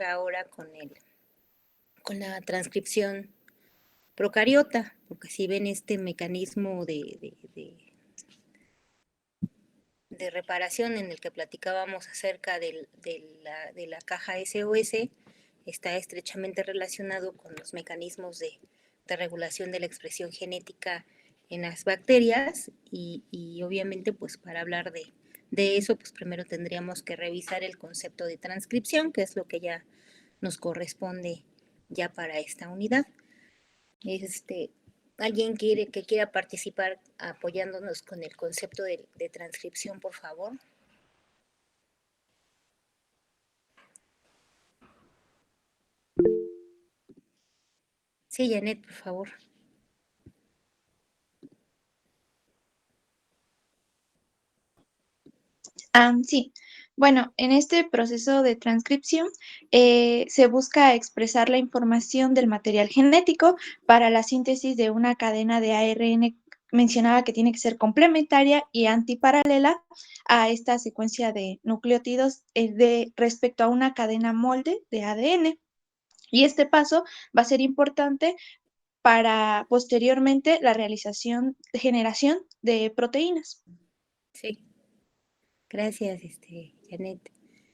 empezar ahora con la transcripción procariota, porque si ven este mecanismo de reparación en el que platicábamos acerca de la caja SOS, está estrechamente relacionado con los mecanismos de regulación de la expresión genética en las bacterias y obviamente pues para hablar de eso pues primero tendríamos que revisar el concepto de transcripción, que es lo que ya nos corresponde ya para esta unidad. ¿Alguien que quiera participar apoyándonos con el concepto de transcripción, por favor? Sí, Janet, por favor. Sí, bueno, en este proceso de transcripción se busca expresar la información del material genético para la síntesis de una cadena de ARN. Mencionaba que tiene que ser complementaria y antiparalela a esta secuencia de nucleótidos respecto a una cadena molde de ADN. Y este paso va a ser importante para posteriormente la generación de proteínas. Sí, gracias, Janet.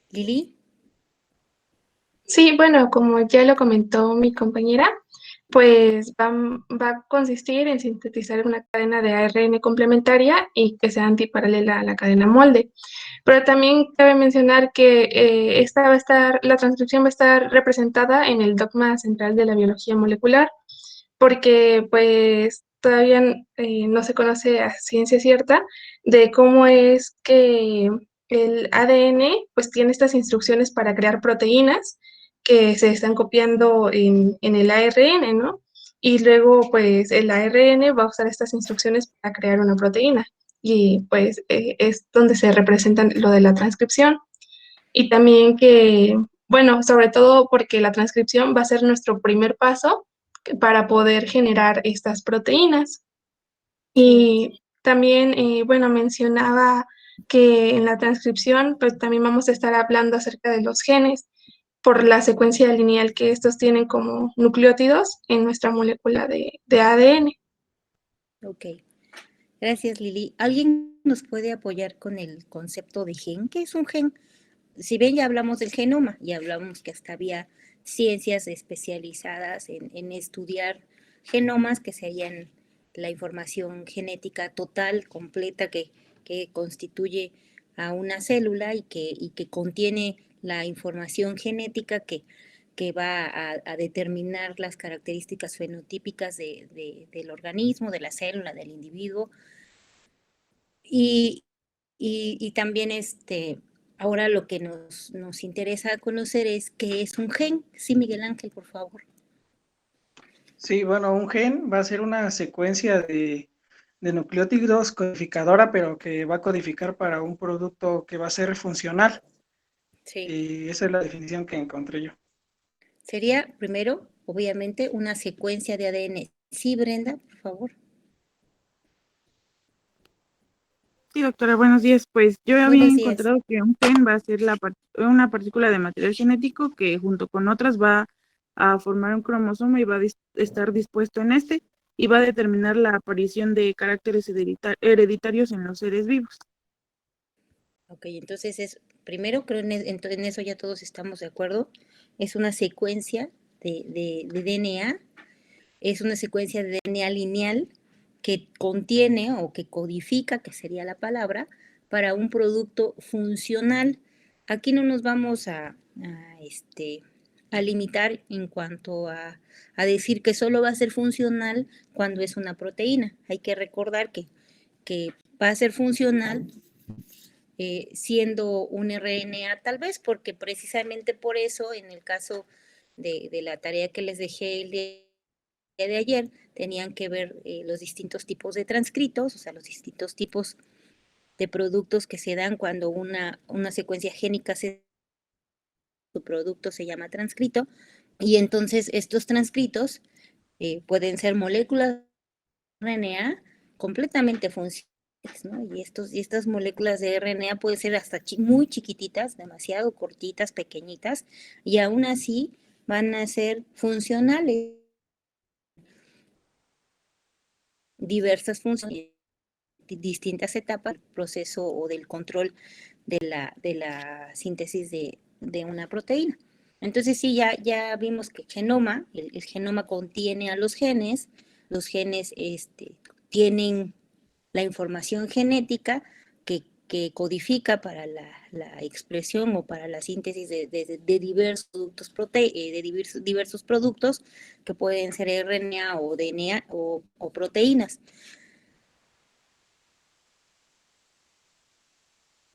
¿Lili? Sí, bueno, como ya lo comentó mi compañera, pues va a consistir en sintetizar una cadena de ARN complementaria y que sea antiparalela a la cadena molde. Pero también cabe mencionar que la transcripción va a estar representada en el dogma central de la biología molecular, porque pues todavía no se conoce a ciencia cierta de cómo es que el ADN pues tiene estas instrucciones para crear proteínas que se están copiando en el ARN, ¿no? Y luego, pues, el ARN va a usar estas instrucciones para crear una proteína. Y, pues, es donde se representan lo de la transcripción. Y también que, bueno, sobre todo porque la transcripción va a ser nuestro primer paso para poder generar estas proteínas. Sí. Y también, bueno, mencionaba que en la transcripción, pues también vamos a estar hablando acerca de los genes por la secuencia lineal que estos tienen como nucleótidos en nuestra molécula de ADN. Ok. Gracias, Lili. ¿Alguien nos puede apoyar con el concepto de gen? ¿Qué es un gen? Si ven, ya hablamos del genoma y hablamos que hasta había ciencias especializadas en estudiar genomas, que serían la información genética total, completa, que constituye a una célula y que contiene la información genética que va a determinar las características fenotípicas del organismo, de la célula, del individuo. Y también ahora lo que nos interesa conocer es qué es un gen. Sí, Miguel Ángel, por favor. Sí, bueno, un gen va a ser una secuencia de nucleótidos codificadora, pero que va a codificar para un producto que va a ser funcional. Sí. Y esa es la definición que encontré yo. Sería, primero, obviamente, una secuencia de ADN. Sí, Brenda, por favor. Sí, doctora, buenos días. Pues yo había Buenos días. encontrado que un gen va a ser una partícula de material genético que junto con otras va a formar un cromosoma y va a estar dispuesto en este y va a determinar la aparición de caracteres hereditarios en los seres vivos. Ok, entonces primero creo en eso ya todos estamos de acuerdo, es una secuencia de DNA, es una secuencia de DNA lineal que contiene o que codifica, que sería la palabra, para un producto funcional. Aquí no nos vamos a limitar en cuanto a decir que solo va a ser funcional cuando es una proteína. Hay que recordar que va a ser funcional siendo un RNA, tal vez porque precisamente por eso, en el caso de la tarea que les dejé el día de ayer, tenían que ver los distintos tipos de transcritos, o sea, los distintos tipos de productos que se dan cuando una secuencia génica su producto se llama transcrito, y entonces estos transcritos pueden ser moléculas de RNA completamente funcionales ¿no? Y estas moléculas de RNA pueden ser hasta muy chiquititas, demasiado cortitas, pequeñitas, y aún así van a ser funcionales. Diversas funciones, distintas etapas del proceso o del control de la síntesis de una proteína. Entonces sí, ya vimos que el genoma contiene a los genes tienen la información genética que codifica para la expresión o para la síntesis de diversos productos que pueden ser RNA o DNA o proteínas.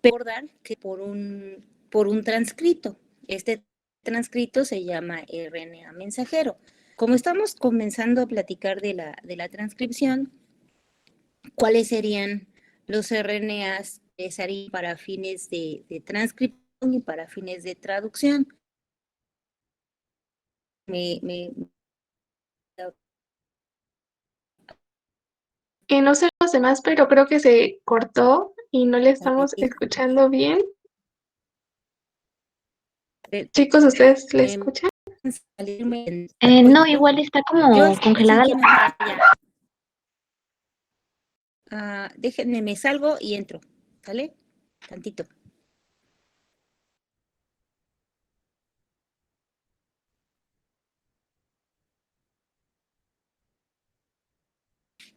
Recordar que por un transcrito. Este transcrito se llama RNA mensajero. Como estamos comenzando a platicar de la transcripción, ¿cuáles serían los RNAs necesarios para fines de transcripción y para fines de traducción? No sé los demás, pero creo que se cortó y no le estamos escuchando bien. Chicos, ¿ustedes le escuchan? No, igual está como congelada la déjenme, me salgo y entro, ¿sale? Tantito.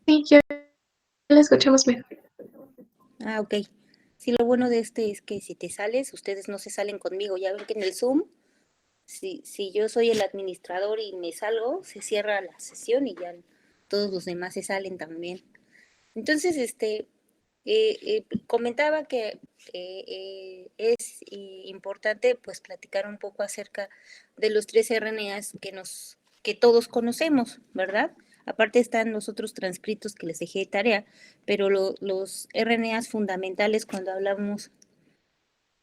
Sí, ya la escuchamos mejor. Ok. Sí, lo bueno de este es que si te sales, ustedes no se salen conmigo. Ya ven que en el Zoom, si yo soy el administrador y me salgo, se cierra la sesión y ya todos los demás se salen también. Entonces, comentaba que es importante pues platicar un poco acerca de los 3 RNAs que todos conocemos, ¿verdad? Aparte están los otros transcritos que les dejé de tarea, pero los RNAs fundamentales cuando hablamos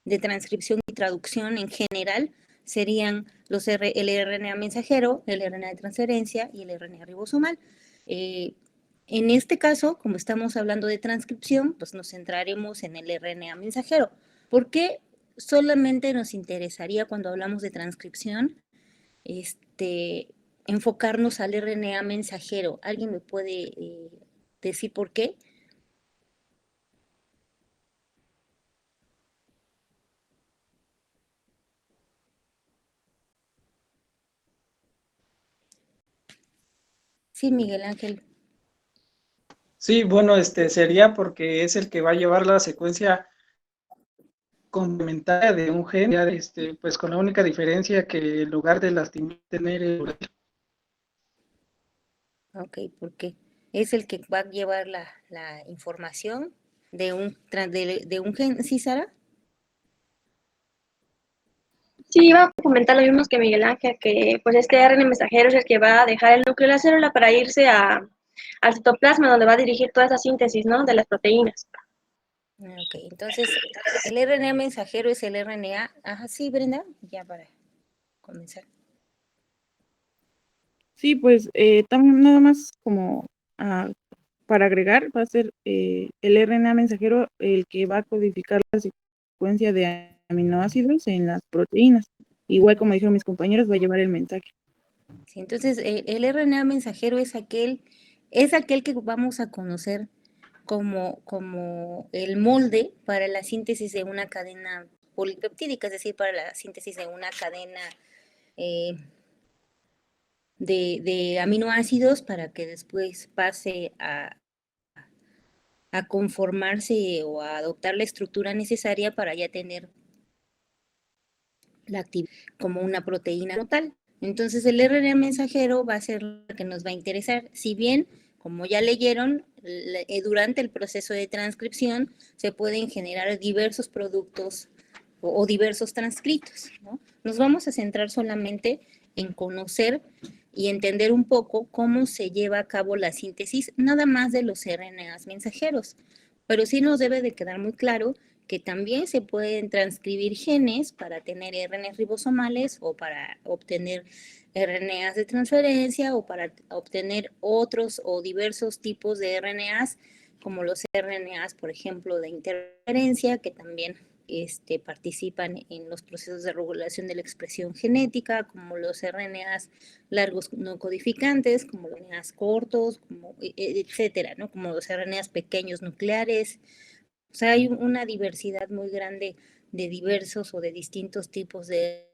de transcripción y traducción en general serían el RNA mensajero, el RNA de transferencia y el RNA ribosomal. En este caso, como estamos hablando de transcripción, pues nos centraremos en el RNA mensajero. ¿Por qué solamente nos interesaría cuando hablamos de transcripción enfocarnos al RNA mensajero? ¿Alguien me puede decir por qué? Sí, Miguel Ángel. Sí, bueno, sería porque es el que va a llevar la secuencia complementaria de un gen, ya pues con la única diferencia que en lugar de tener el... Ok, porque es el que va a llevar la información de un gen, ¿sí, Sara? Sí, iba a comentar lo mismo que Miguel Ángel, que pues este ARN mensajero es el que va a dejar el núcleo de la célula para irse al citoplasma, donde va a dirigir toda esa síntesis, ¿no?, de las proteínas. Ok, entonces el RNA mensajero es el RNA. Ajá, sí, Brenda, ya para comenzar. Sí, pues también nada más como para agregar, va a ser el RNA mensajero el que va a codificar la secuencia de aminoácidos en las proteínas. Igual como dijeron mis compañeros, va a llevar el mensaje. Sí, entonces el RNA mensajero es aquel que vamos a conocer como el molde para la síntesis de una cadena polipeptídica, es decir, para la síntesis de una cadena de aminoácidos para que después pase a conformarse o a adoptar la estructura necesaria para ya tener la actividad como una proteína total. Entonces el RNA mensajero va a ser lo que nos va a interesar. Si bien, como ya leyeron, durante el proceso de transcripción se pueden generar diversos productos o diversos transcritos, ¿no? Nos vamos a centrar solamente en conocer y entender un poco cómo se lleva a cabo la síntesis nada más de los RNAs mensajeros. Pero sí nos debe de quedar muy claro que también se pueden transcribir genes para tener RNAs ribosomales o para obtener RNAs de transferencia o para obtener otros o diversos tipos de RNAs como los RNAs, por ejemplo, de interferencia, que también participan en los procesos de regulación de la expresión genética, como los RNAs largos no codificantes, como los RNAs cortos, como, etcétera, ¿no? Como los RNAs pequeños nucleares. O sea, hay una diversidad muy grande de diversos o de distintos tipos de...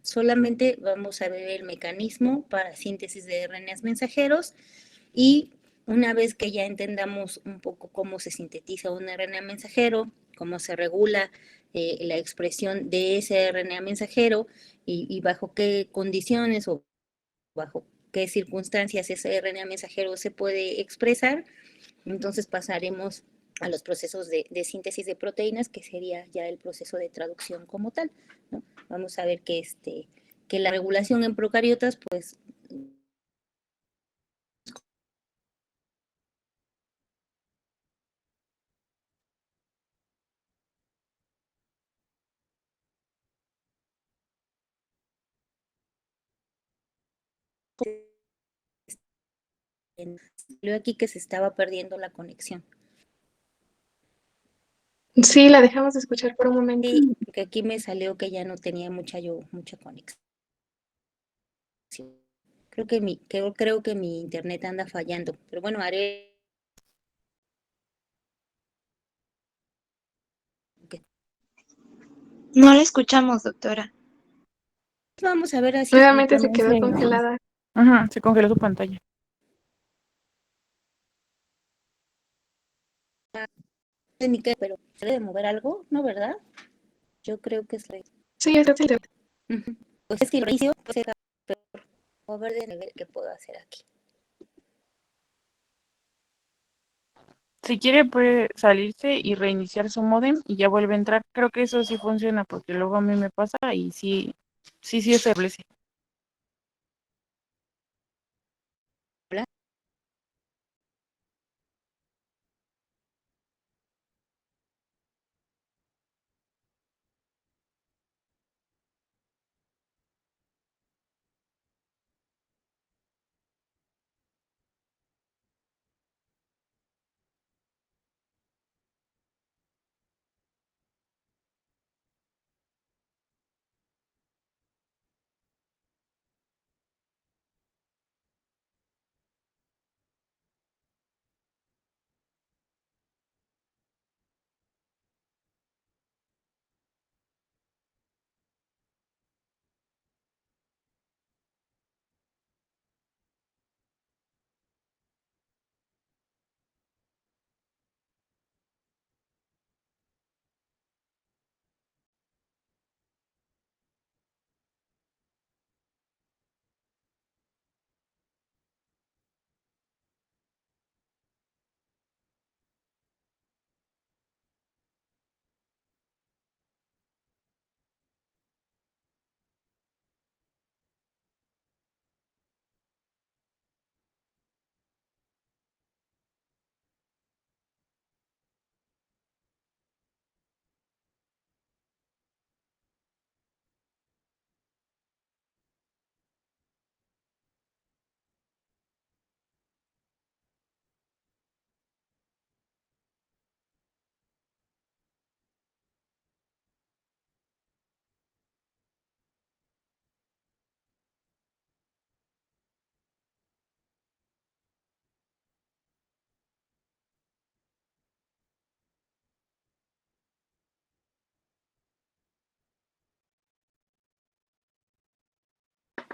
Solamente vamos a ver el mecanismo para síntesis de RNAs mensajeros y una vez que ya entendamos un poco cómo se sintetiza un RNA mensajero, cómo se regula la expresión de ese RNA mensajero y bajo qué condiciones o bajo qué circunstancias ese RNA mensajero se puede expresar, entonces pasaremos a los procesos de síntesis de proteínas, que sería ya el proceso de traducción como tal, ¿no? Vamos a ver que la regulación en procariotas, pues, salió aquí que se estaba perdiendo la conexión. Sí, la dejamos de escuchar por un momento. Sí, porque aquí me salió que ya no tenía mucha conexión. Creo que mi internet anda fallando, pero bueno, haré. No la escuchamos, doctora. Vamos a ver así. Nuevamente se quedó congelada. Ajá, se congeló su pantalla. Pero ¿se debe mover algo? ¿No, verdad? Yo creo que es Sí, está sí. pues es que lo inicio, pues es peor. A ver de nivel que puedo hacer aquí. Si quiere puede salirse y reiniciar su módem y ya vuelve a entrar. Creo que eso sí funciona porque luego a mí me pasa y sí se establece. Hola.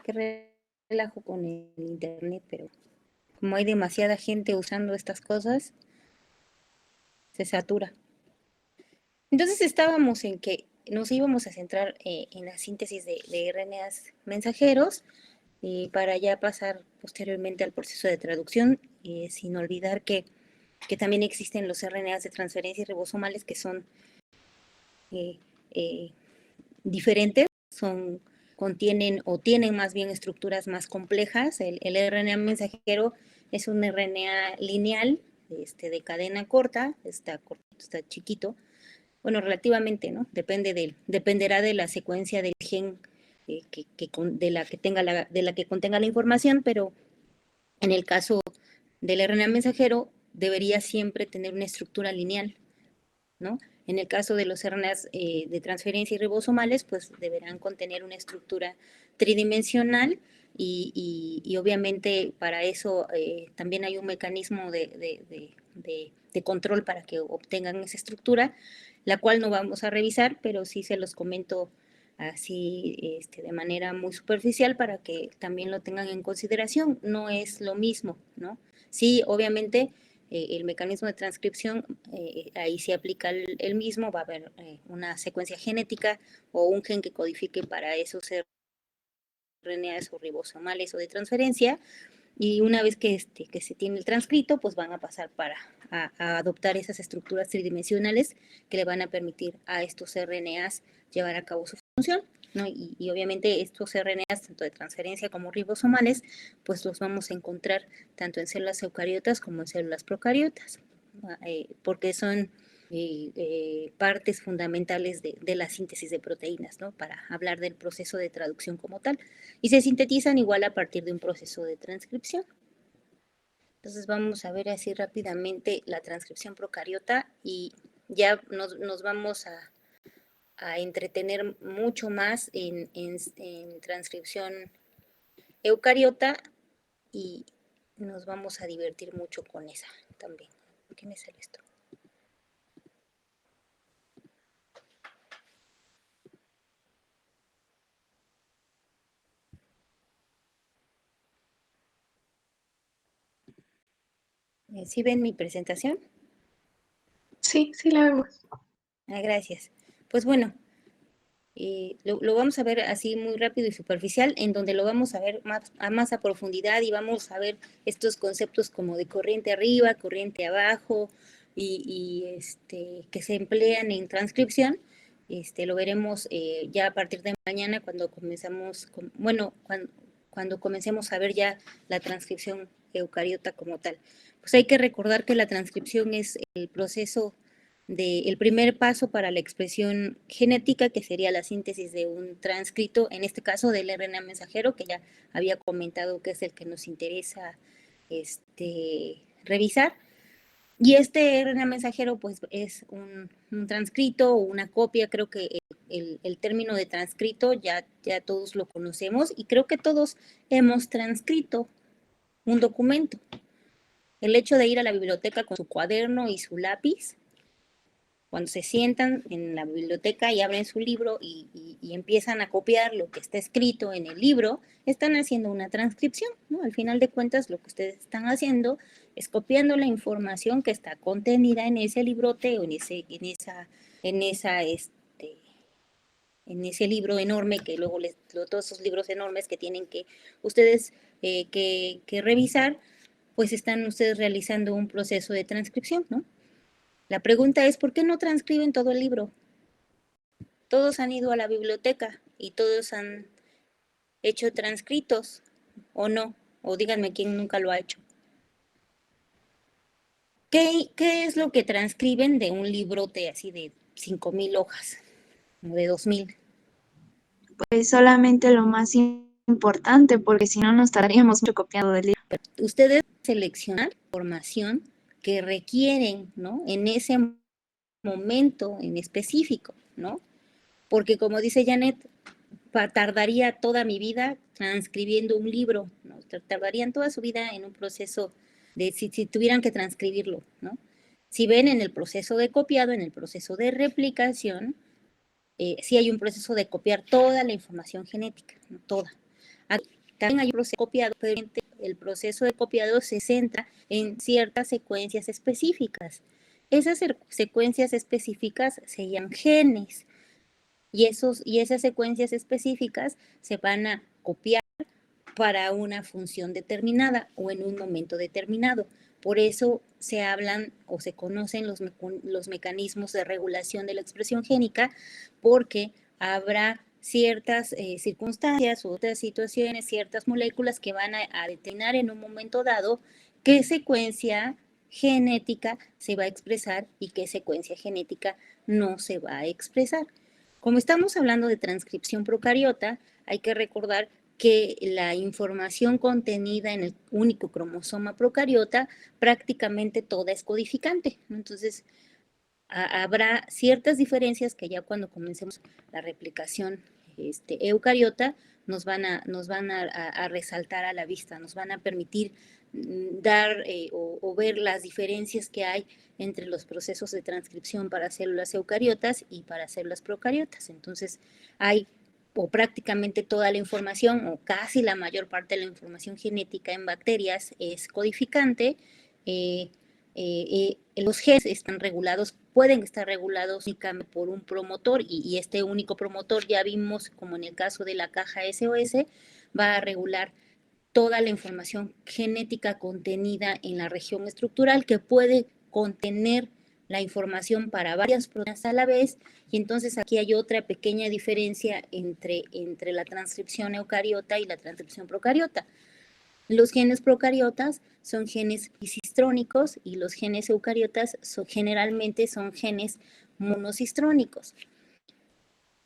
Qué relajo con el internet, pero como hay demasiada gente usando estas cosas, se satura. Entonces estábamos en que nos íbamos a centrar en la síntesis de RNAs mensajeros para ya pasar posteriormente al proceso de traducción, sin olvidar que también existen los RNAs de transferencia y ribosomales que son eh, diferentes, contienen o tienen más bien estructuras más complejas. El RNA mensajero es un RNA lineal de cadena corta, está chiquito, bueno, relativamente, ¿no? Dependerá de la secuencia del gen de la que contenga la información, pero en el caso del RNA mensajero debería siempre tener una estructura lineal, ¿no? En el caso de los RNAs de transferencia y ribosomales, pues deberán contener una estructura tridimensional y obviamente para eso también hay un mecanismo de control para que obtengan esa estructura, la cual no vamos a revisar, pero sí se los comento así de manera muy superficial para que también lo tengan en consideración. No es lo mismo, ¿no? Sí, obviamente el mecanismo de transcripción, ahí se aplica el mismo, va a haber una secuencia genética o un gen que codifique para esos RNAs o ribosomales o de transferencia, y una vez que se tiene el transcrito, pues van a pasar a adoptar esas estructuras tridimensionales que le van a permitir a estos RNAs llevar a cabo su función, ¿no? Y obviamente estos RNAs, tanto de transferencia como ribosomales, pues los vamos a encontrar tanto en células eucariotas como en células procariotas, porque son partes fundamentales de la síntesis de proteínas, ¿no? Para hablar del proceso de traducción como tal. Y se sintetizan igual a partir de un proceso de transcripción. Entonces vamos a ver así rápidamente la transcripción procariota y ya nos vamos a entretener mucho más en transcripción eucariota y nos vamos a divertir mucho con esa también. ¿Por qué me sale esto? ¿Sí ven mi presentación? Sí, sí la vemos. Gracias. Pues bueno, lo vamos a ver así muy rápido y superficial, en donde lo vamos a ver más a profundidad y vamos a ver estos conceptos como de corriente arriba, corriente abajo que se emplean en transcripción. Lo veremos ya a partir de mañana cuando cuando comencemos a ver ya la transcripción eucariota como tal. Pues hay que recordar que la transcripción es el proceso el primer paso para la expresión genética, que sería la síntesis de un transcrito, en este caso del RNA mensajero, que ya había comentado que es el que nos interesa revisar. Y este RNA mensajero pues es un transcrito o una copia. Creo que el término de transcrito ya todos lo conocemos y creo que todos hemos transcrito un documento. El hecho de ir a la biblioteca con su cuaderno y su lápiz, cuando se sientan en la biblioteca y abren su libro y empiezan a copiar lo que está escrito en el libro, están haciendo una transcripción, ¿no? Al final de cuentas, lo que ustedes están haciendo es copiando la información que está contenida en ese librote o en ese libro enorme que luego todos esos libros enormes que tienen que ustedes que revisar, pues están ustedes realizando un proceso de transcripción, ¿no? La pregunta es, ¿por qué no transcriben todo el libro? Todos han ido a la biblioteca y todos han hecho transcritos, ¿o no? O díganme quién nunca lo ha hecho. ¿Qué es lo que transcriben de un librote así de 5,000 hojas o de 2,000? Pues solamente lo más importante, porque si no nos tardaríamos mucho copiando del libro. Ustedes seleccionan información que requieren, ¿no? En ese momento en específico, ¿no? Porque como dice Janet, tardaría toda mi vida transcribiendo un libro, ¿no? Tardarían toda su vida en un proceso de si tuvieran que transcribirlo, ¿no? Si ven en el proceso de copiado, en el proceso de replicación, sí hay un proceso de copiar toda la información genética, ¿no? Toda. También hay un proceso de copiado, pero el proceso de copiado se centra en ciertas secuencias específicas. Esas secuencias específicas se llaman genes. Y esas secuencias específicas se van a copiar para una función determinada o en un momento determinado. Por eso se hablan o se conocen los mecanismos de regulación de la expresión génica, porque habrá ciertas circunstancias u otras situaciones, ciertas moléculas que van a determinar en un momento dado qué secuencia genética se va a expresar y qué secuencia genética no se va a expresar. Como estamos hablando de transcripción procariota, hay que recordar que la información contenida en el único cromosoma procariota prácticamente toda es codificante, ¿no? Entonces, habrá ciertas diferencias que ya cuando comencemos la replicación eucariota nos van a resaltar a la vista, nos van a permitir dar o ver las diferencias que hay entre los procesos de transcripción para células eucariotas y para células procariotas. Entonces, hay o prácticamente toda la información o casi la mayor parte de la información genética en bacterias es codificante. Los genes están regulados, pueden estar regulados únicamente por un promotor y este único promotor, ya vimos como en el caso de la caja SOS, va a regular toda la información genética contenida en la región estructural que puede contener la información para varias proteínas a la vez, y entonces aquí hay otra pequeña diferencia entre la transcripción eucariota y la transcripción procariota. Los genes procariotas son genes bisistrónicos y los genes eucariotas generalmente son genes monocistrónicos.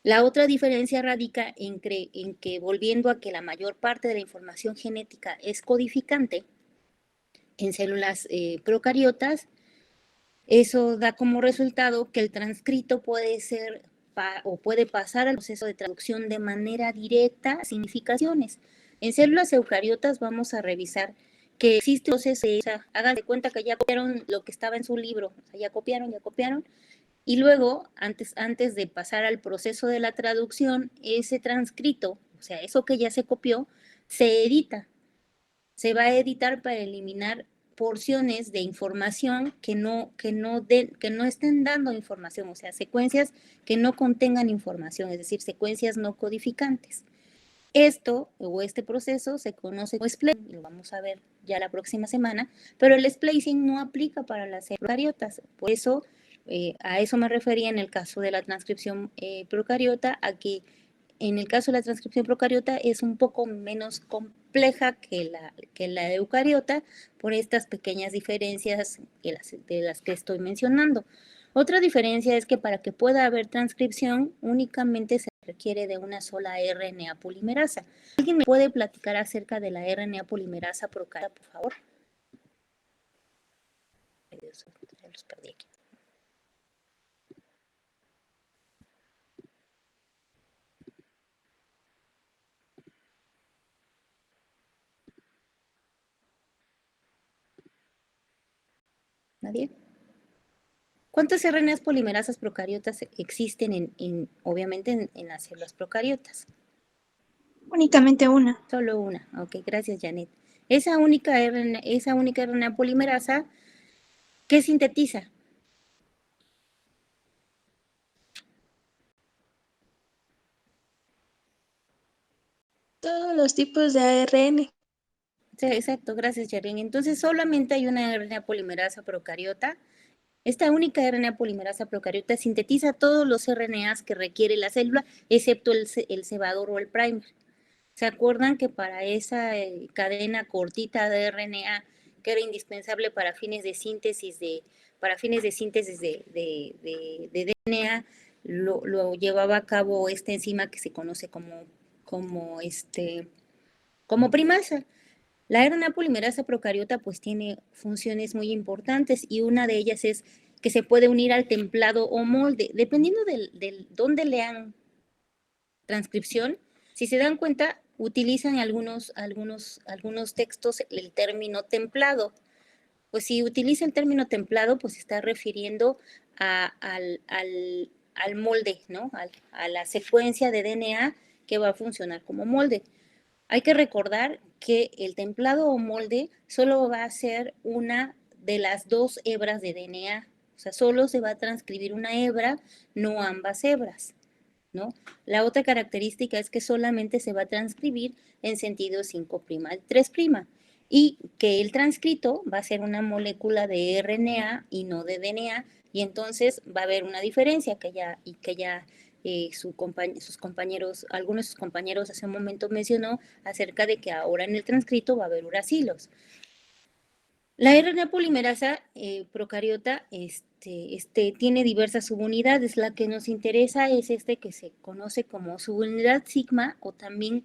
La otra diferencia radica en que, volviendo a que la mayor parte de la información genética es codificante en células procariotas, eso da como resultado que el transcrito puede ser o puede pasar al proceso de traducción de manera directa a significaciones. En células eucariotas vamos a revisar que existe un proceso de hagan de cuenta que ya copiaron lo que estaba en su libro, o sea, ya copiaron, y luego, antes de pasar al proceso de la traducción, ese transcrito, o sea, eso que ya se copió, se edita. Se va a editar para eliminar porciones de información que no estén dando información, o sea, secuencias que no contengan información, es decir, secuencias no codificantes. Esto o este proceso se conoce como splicing, y lo vamos a ver ya la próxima semana, pero el splicing no aplica para las eucariotas, por eso a eso me refería en el caso de la transcripción procariota, a que en el caso de la transcripción procariota es un poco menos compleja que la eucariota por estas pequeñas diferencias de las que estoy mencionando. Otra diferencia es que para que pueda haber transcripción únicamente se requiere de una sola RNA polimerasa. ¿Alguien me puede platicar acerca de la RNA polimerasa procariota, por favor? Ay, Dios, ya los perdí aquí. ¿Nadie? ¿Cuántas RNAs polimerasas procariotas existen obviamente en las células procariotas? Únicamente una. Solo una. Ok, gracias, Janet. Esa única RNA polimerasa, ¿qué sintetiza? Todos los tipos de ARN. Sí, exacto, gracias, Jaren. Entonces, solamente hay una RNA polimerasa procariota. Esta única RNA polimerasa procariota sintetiza todos los RNAs que requiere la célula, excepto el cebador o el primer. ¿Se acuerdan que para esa cadena cortita de RNA que era indispensable para fines de síntesis de DNA, lo llevaba a cabo esta enzima que se conoce como primasa? La RNA polimerasa procariota pues tiene funciones muy importantes y una de ellas es que se puede unir al templado o molde, dependiendo del dónde lean transcripción. Si se dan cuenta, utilizan algunos textos el término templado. Pues si utiliza el término templado, pues se está refiriendo al molde, ¿no? A la secuencia de DNA que va a funcionar como molde. Hay que recordar que el templado o molde solo va a ser una de las dos hebras de DNA. O sea, solo se va a transcribir una hebra, no ambas hebras, ¿no? La otra característica es que solamente se va a transcribir en sentido 5' al 3', y que el transcrito va a ser una molécula de RNA y no de DNA, y entonces va a haber una diferencia que ya algunos de sus compañeros hace un momento mencionó acerca de que ahora en el transcrito va a haber uracilos. La RNA polimerasa procariota tiene diversas subunidades. La que nos interesa es que se conoce como subunidad sigma, o también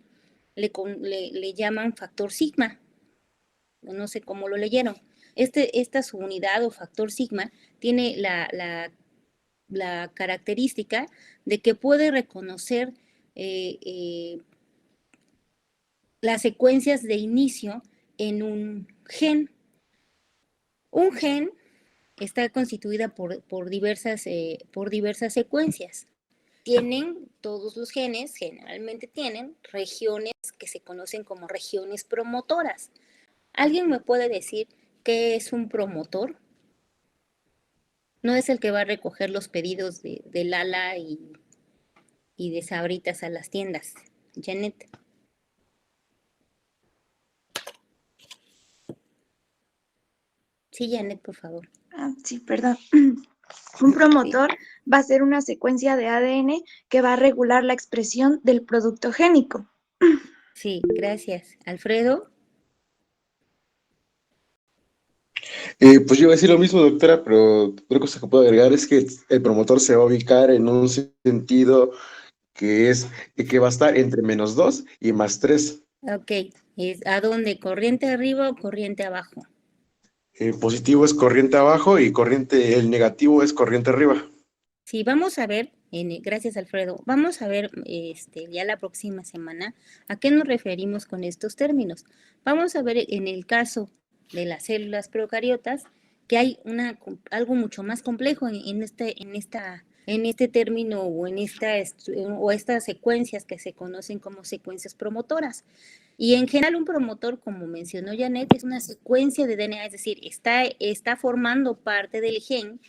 le llaman factor sigma. No sé cómo lo leyeron. Esta subunidad o factor sigma tiene la característica de que puede reconocer las secuencias de inicio en un gen. Un gen está constituida por diversas secuencias. Todos los genes generalmente tienen regiones que se conocen como regiones promotoras. ¿Alguien me puede decir qué es un promotor? No es el que va a recoger los pedidos de Lala y de Sabritas a las tiendas. Janet. Sí, Janet, por favor. Sí, perdón. Un promotor va a ser una secuencia de ADN que va a regular la expresión del producto génico. Sí, gracias. Alfredo. Pues yo iba a decir lo mismo, doctora, pero otra cosa que puedo agregar es que el promotor se va a ubicar en un sentido que va a estar entre -2 y +3. Ok. ¿A dónde? ¿Corriente arriba o corriente abajo? Positivo es corriente abajo y el negativo es corriente arriba. Sí, vamos a ver, gracias Alfredo, vamos a ver ya la próxima semana a qué nos referimos con estos términos. Vamos a ver en el caso de las células procariotas que hay algo mucho más complejo en este término o estas secuencias que se conocen como secuencias promotoras. Y en general un promotor, como mencionó Janet, es una secuencia de DNA, es decir, está formando parte del gen.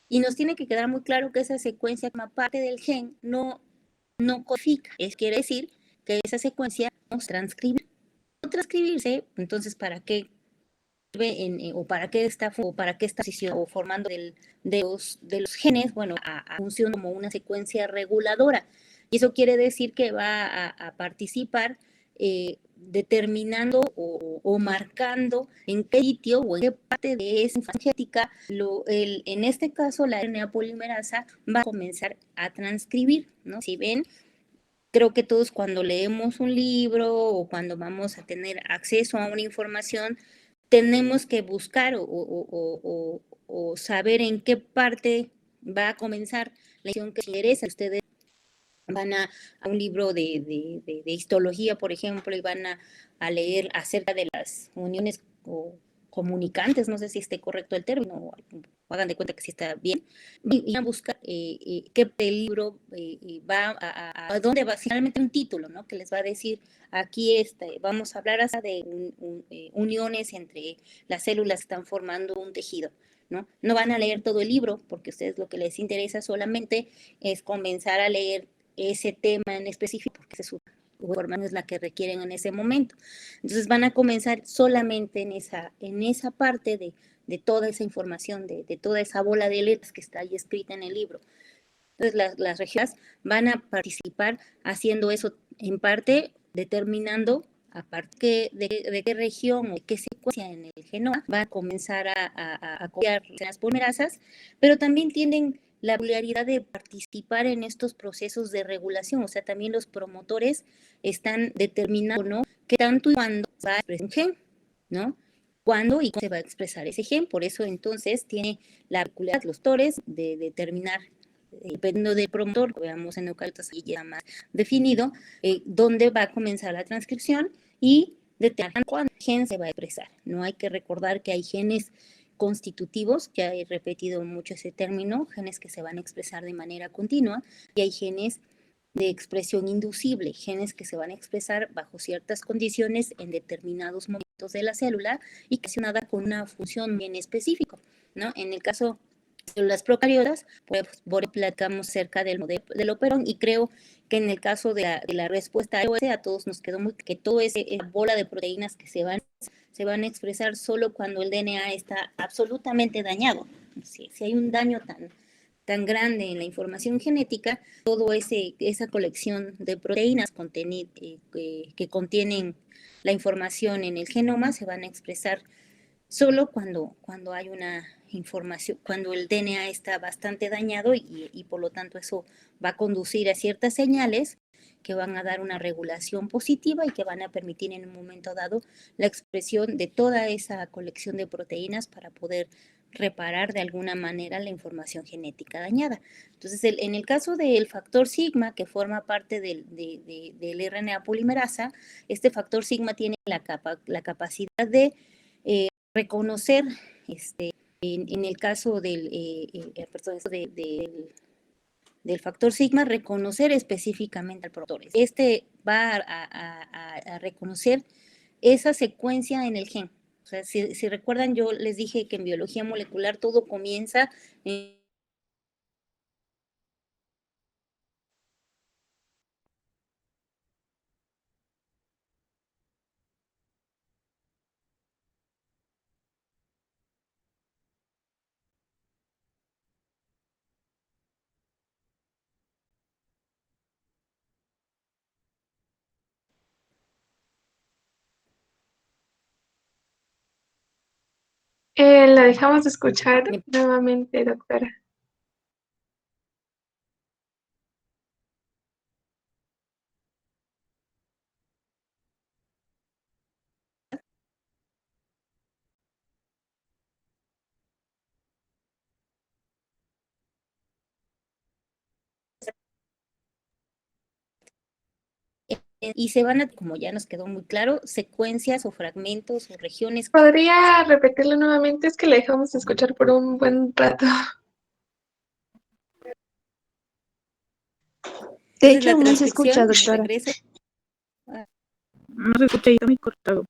Y nos tiene que quedar muy claro que esa secuencia como parte del gen no codifica. Quiere decir que esa secuencia vamos a transcribir. No transcribirse, entonces, ¿para qué sirve o para qué está formando de los genes? Bueno, a función como una secuencia reguladora. Y eso quiere decir que va a participar determinando o marcando en qué sitio o en qué parte de esa información genética, en este caso la RNA polimerasa va a comenzar a transcribir, ¿no? Si ven, creo que todos cuando leemos un libro o cuando vamos a tener acceso a una información, tenemos que buscar o saber en qué parte va a comenzar la información que les interesa. Ustedes van a un libro de histología, por ejemplo, y van a leer acerca de las uniones comunicantes, no sé si esté correcto el término, o hagan de cuenta que sí está bien, y van a buscar qué libro va a dónde va, finalmente un título, ¿no? Que les va a decir, aquí vamos a hablar hasta de uniones entre las células que están formando un tejido. ¿No? No van a leer todo el libro, porque a ustedes lo que les interesa solamente es comenzar a leer ese tema en específico, porque esa es su información es la que requieren en ese momento. Entonces van a comenzar solamente en esa parte de toda esa información, de toda esa bola de letras que está ahí escrita en el libro. Entonces las regiones van a participar haciendo eso en parte, determinando a partir de qué región o qué secuencia en el genoma va a comenzar a copiar las polimerasas, pero también tienen la peculiaridad de participar en estos procesos de regulación, o sea, también los promotores están determinando, ¿no?, qué tanto y cuándo va a expresar un gen, ¿no? Cuándo y cómo se va a expresar ese gen, por eso entonces tiene la peculiaridad los tores de determinar, dependiendo del promotor, que veamos en eucariotas y ya más definido, dónde va a comenzar la transcripción y determinar cuándo el gen se va a expresar. No hay que recordar que hay genes constitutivos, ya he repetido mucho ese término, genes que se van a expresar de manera continua, y hay genes de expresión inducible, genes que se van a expresar bajo ciertas condiciones en determinados momentos de la célula y que son nada con una función bien específica, ¿no? En el caso de las procariotas, pues platicamos cerca del modelo del operón, y creo que en el caso de la respuesta a todos nos quedó muy que toda esa bola de proteínas que se van a expresar solo cuando el DNA está absolutamente dañado. Si hay un daño tan grande en la información genética, todo esa colección de proteínas que contienen la información en el genoma se van a expresar solo cuando hay una información, cuando el DNA está bastante dañado y por lo tanto eso va a conducir a ciertas señales que van a dar una regulación positiva y que van a permitir en un momento dado la expresión de toda esa colección de proteínas para poder reparar de alguna manera la información genética dañada. Entonces, en el caso del factor sigma, que forma parte del RNA polimerasa, este factor sigma tiene la capacidad de reconocer, en el caso del factor sigma, reconocer específicamente al promotor. Este va a reconocer esa secuencia en el gen. O sea, si recuerdan, yo les dije que en biología molecular todo comienza en La dejamos de escuchar nuevamente, doctora. y se van a, como ya nos quedó muy claro, secuencias o fragmentos o regiones. ¿Podría repetirlo nuevamente? Es que la dejamos de escuchar por un buen rato. De Entonces, hecho, la no se escucha, transcripción, doctora. regreso. No se escucha, ahí está muy cortado.